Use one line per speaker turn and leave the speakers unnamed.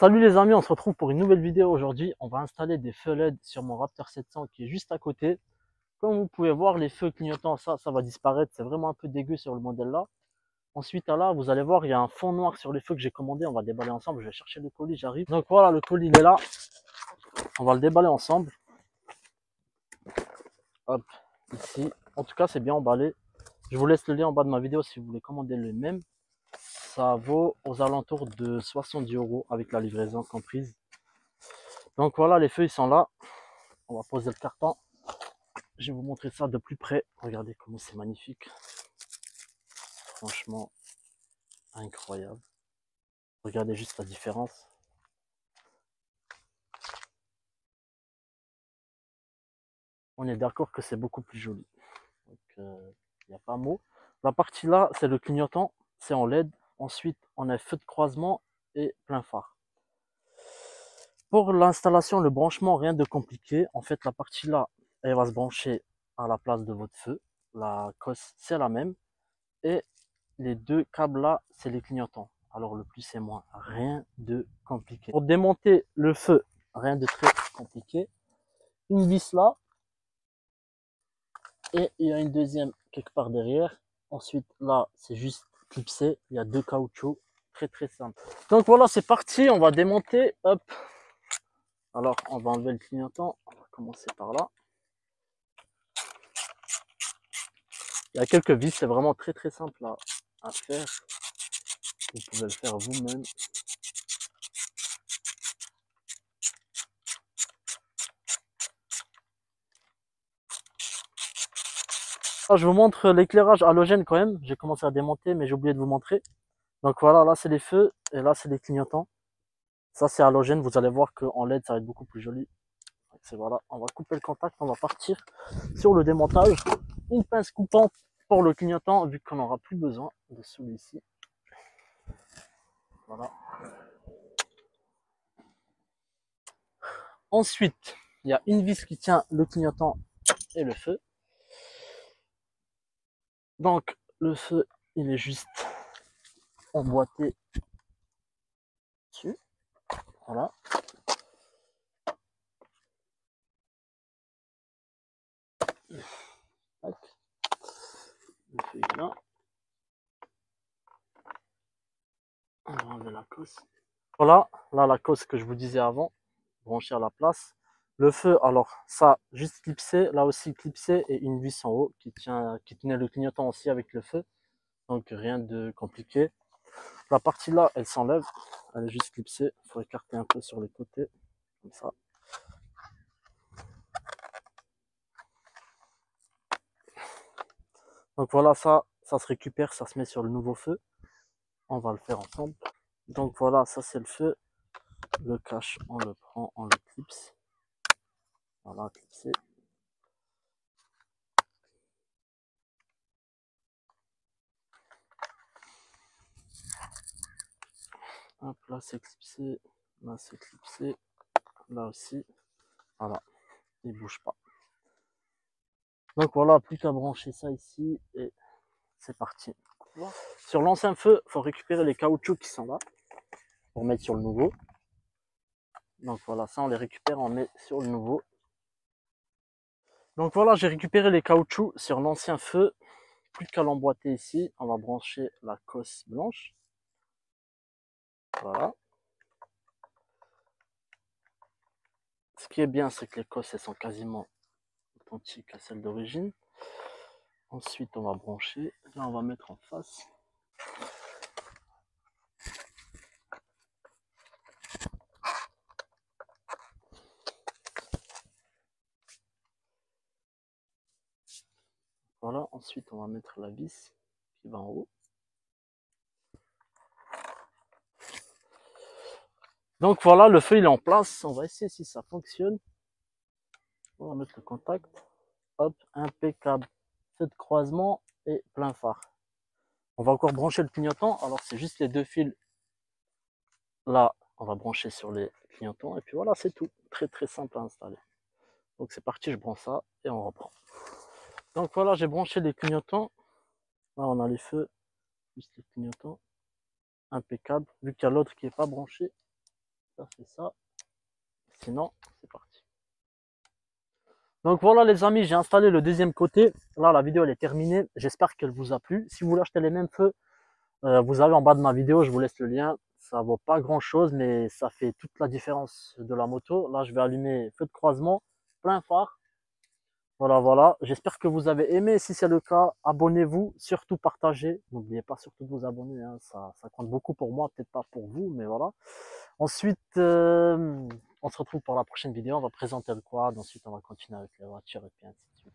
Salut les amis, on se retrouve pour une nouvelle vidéo aujourd'hui. On va installer des feux LED sur mon Raptor 700 qui est juste à côté. Comme vous pouvez voir, les feux clignotants, ça va disparaître. C'est vraiment un peu dégueu sur le modèle là. Ensuite, là, vous allez voir, il y a un fond noir sur les feux que j'ai commandé. On va déballer ensemble. Je vais chercher le colis, j'arrive. Donc voilà, le colis il est là. On va le déballer ensemble. Hop, ici. En tout cas, c'est bien emballé. Je vous laisse le lien en bas de ma vidéo si vous voulez commander le même. Ça vaut aux alentours de 70 € avec la livraison comprise. Donc voilà, les feux ils sont là. On va poser le carton. Je vais vous montrer ça de plus près. Regardez comment c'est magnifique. Franchement, incroyable. Regardez juste la différence. On est d'accord que c'est beaucoup plus joli. Donc, il n'y a pas mot. La partie là, c'est le clignotant. C'est en LED. Ensuite, on a feu de croisement et plein phare. Pour l'installation, le branchement, rien de compliqué. En fait, la partie là, elle va se brancher à la place de votre feu. La cosse, c'est la même. Et les deux câbles là, c'est les clignotants. Alors le plus et moins, rien de compliqué. Pour démonter le feu, rien de très compliqué. Une vis là. Et il y a une deuxième quelque part derrière. Ensuite là, c'est juste clipsé. Il y a deux caoutchoucs. Très simple. Donc voilà, c'est parti. On va démonter. Hop. Alors on va enlever le clignotant. On va commencer par là. Il y a quelques vis. C'est vraiment très simple à faire. Vous pouvez le faire vous-même. Je vous montre l'éclairage halogène quand même. J'ai commencé à démonter, mais j'ai oublié de vous montrer. Donc voilà, là c'est les feux et là c'est les clignotants. Ça c'est halogène. Vous allez voir qu'en LED ça va être beaucoup plus joli. C'est voilà, on va couper le contact, on va partir sur le démontage. Une pince coupante pour le clignotant vu qu'on n'aura plus besoin de celui-ci. Voilà. Ensuite, il y a une vis qui tient le clignotant et le feu. Donc le feu, il est juste emboîté dessus. Voilà. Tac. Le feu est là. On va enlever la cosse. Voilà, là la cosse que je vous disais avant, branchée à la place. Le feu, alors ça, juste clipsé, là aussi clipsé et une vis en haut qui tenait le clignotant aussi avec le feu. Donc rien de compliqué. La partie là, elle s'enlève, elle est juste clipsée. Il faut écarter un peu sur les côtés, comme ça. Donc voilà, ça se récupère, ça se met sur le nouveau feu. On va le faire ensemble. Donc voilà, ça c'est le feu. Le cache, on le prend, on le clipse. Voilà, clipsé. Hop, là c'est clipsé, là c'est clipsé, là aussi. Voilà, il bouge pas. Donc voilà, plus qu'à brancher ça ici et c'est parti. Sur l'ancien feu, il faut récupérer les caoutchoucs qui sont là pour mettre sur le nouveau. Donc voilà, ça on les récupère, on met sur le nouveau. Donc voilà, j'ai récupéré les caoutchoucs sur l'ancien feu. Plus qu'à l'emboîter ici, on va brancher la cosse blanche. Voilà. Ce qui est bien, c'est que les cosses elles sont quasiment identiques à celles d'origine. Ensuite, on va brancher. Là, on va mettre en face. Voilà, ensuite on va mettre la vis qui va en haut. Donc voilà, le feu il est en place. On va essayer si ça fonctionne. On va mettre le contact. Hop, impeccable. Feu de croisement et plein phare. On va encore brancher le clignotant. Alors c'est juste les deux fils. Là, on va brancher sur les clignotants. Et puis voilà, c'est tout. Très simple à installer. Donc c'est parti, je branche ça et on reprend. Donc voilà, j'ai branché les clignotants. Là, on a les feux. Juste les clignotants. Impeccable. Vu qu'il y a l'autre qui n'est pas branché. Ça fait ça. Sinon, c'est parti. Donc voilà les amis, j'ai installé le deuxième côté. Là, la vidéo elle est terminée. J'espère qu'elle vous a plu. Si vous voulez acheter les mêmes feux, vous avez en bas de ma vidéo, je vous laisse le lien. Ça vaut pas grand chose, mais ça fait toute la différence de la moto. Là, je vais allumer feu de croisement, plein phare. Voilà, voilà. J'espère que vous avez aimé. Si c'est le cas, abonnez-vous, surtout partagez. N'oubliez pas surtout de vous abonner, hein. Ça compte beaucoup pour moi, peut-être pas pour vous, mais voilà. Ensuite, on se retrouve pour la prochaine vidéo. On va présenter le quad. Ensuite, on va continuer avec les voitures et puis ainsi de suite.